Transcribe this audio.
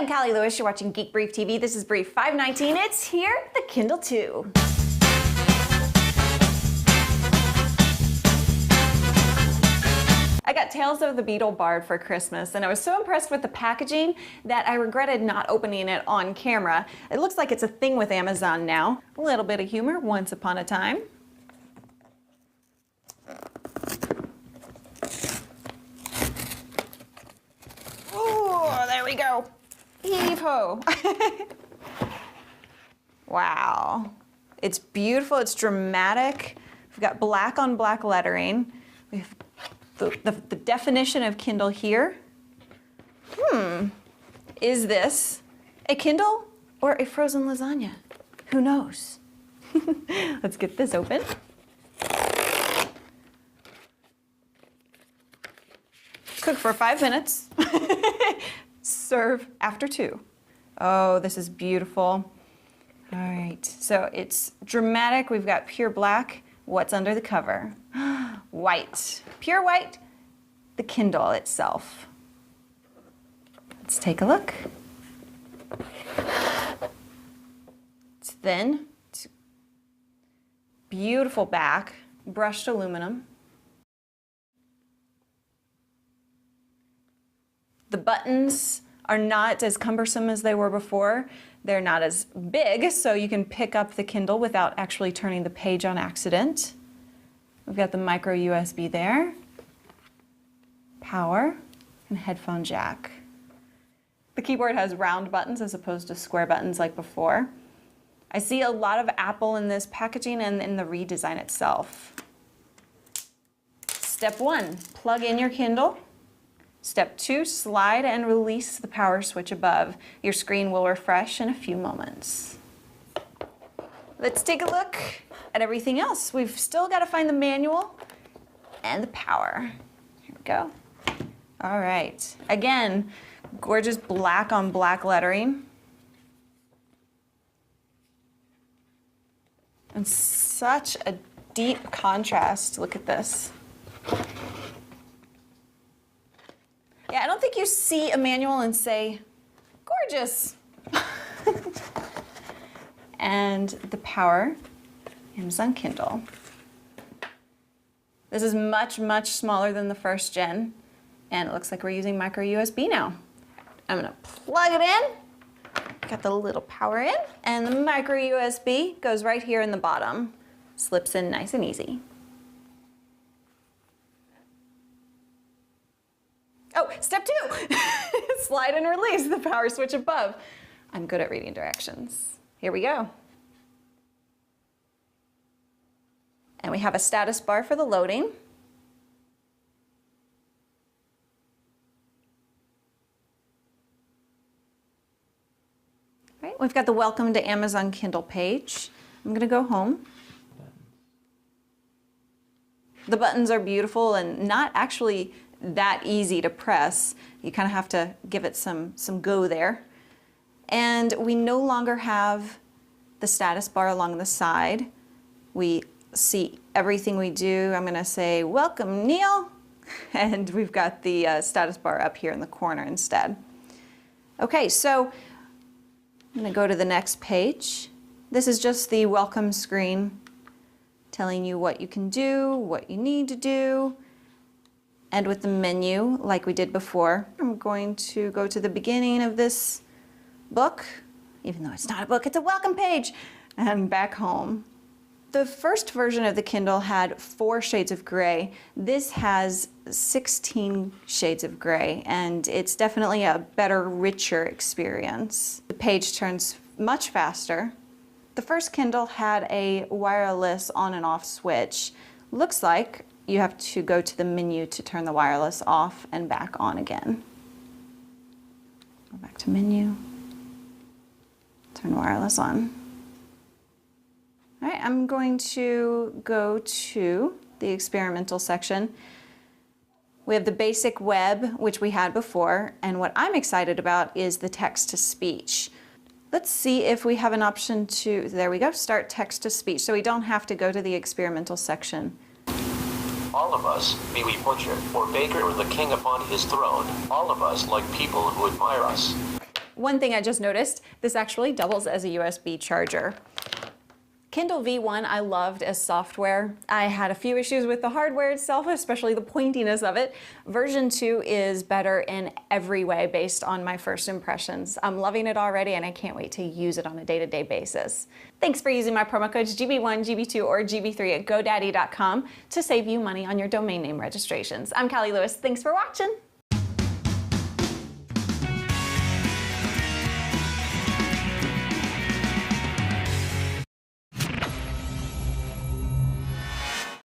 I'm Callie Lewis. You're watching Geek Brief TV. This is Brief 519. It's here, the Kindle 2. I got Tales of the Beetle Bard for Christmas, and I was so impressed with the packaging that I regretted not opening it on camera. It looks like it's a thing with Amazon now. A little bit of humor, once upon a time. Oh, there we go. Heave-ho. Wow. It's beautiful, it's dramatic. We've got black on black lettering. We have the definition of Kindle here. Is this a Kindle or a frozen lasagna? Who knows? Let's get this open. Cook for 5 minutes. Serve after 2. Oh, this is beautiful. All right, so it's dramatic. We've got pure black. What's under the cover? White, pure white, the Kindle itself. Let's take a look. It's thin, it's beautiful back, brushed aluminum. The buttons are not as cumbersome as they were before. They're not as big, so you can pick up the Kindle without actually turning the page on accident. We've got the micro USB there, power, and headphone jack. The keyboard has round buttons as opposed to square buttons like before. I see a lot of Apple in this packaging and in the redesign itself. Step 1, plug in your Kindle. Step 2, slide and release the power switch above. Your screen will refresh in a few moments. Let's take a look at everything else. We've still got to find the manual and the power. Here we go. All right. Again, gorgeous black on black lettering. And such a deep contrast. Look at this. Yeah, I don't think you see a manual and say, gorgeous. And the power, Amazon Kindle. This is much, much smaller than the first gen, and it looks like we're using micro USB now. I'm gonna plug it in, got the little power in, and the micro USB goes right here in the bottom. Slips in nice and easy. Oh, step 2, slide and release the power switch above. I'm good at reading directions. Here we go. And we have a status bar for the loading. All right, we've got the Welcome to Amazon Kindle page. I'm gonna go home. The buttons are beautiful and not actually that easy to press. You kind of have to give it some go there. And we no longer have the status bar along the side. We see everything we do. I'm gonna say, welcome, Neil. And we've got the status bar up here in the corner instead. Okay, so I'm gonna go to the next page. This is just the welcome screen telling you what you can do, what you need to do. And with the menu, like we did before, I'm going to go to the beginning of this book, even though it's not a book, it's a welcome page, and back home. The first version of the Kindle had 4 shades of gray. This has 16 shades of gray, and it's definitely a better, richer experience. The page turns much faster. The first Kindle had a wireless on and off switch. Looks like you have to go to the menu to turn the wireless off and back on again. Go back to menu, turn wireless on. All right, I'm going to go to the experimental section. We have the basic web, which we had before, and what I'm excited about is the text-to-speech. Let's see if we have an option to, there we go, start text-to-speech, so we don't have to go to the experimental section. All of us, be we butcher or baker or the king upon his throne, all of us like people who admire us. One thing I just noticed, this actually doubles as a USB charger. Kindle V1 I loved as software. I had a few issues with the hardware itself, especially the pointiness of it. Version 2 is better in every way based on my first impressions. I'm loving it already and I can't wait to use it on a day-to-day basis. Thanks for using my promo codes GB1, GB2, or GB3 at GoDaddy.com to save you money on your domain name registrations. I'm Callie Lewis. Thanks for watching.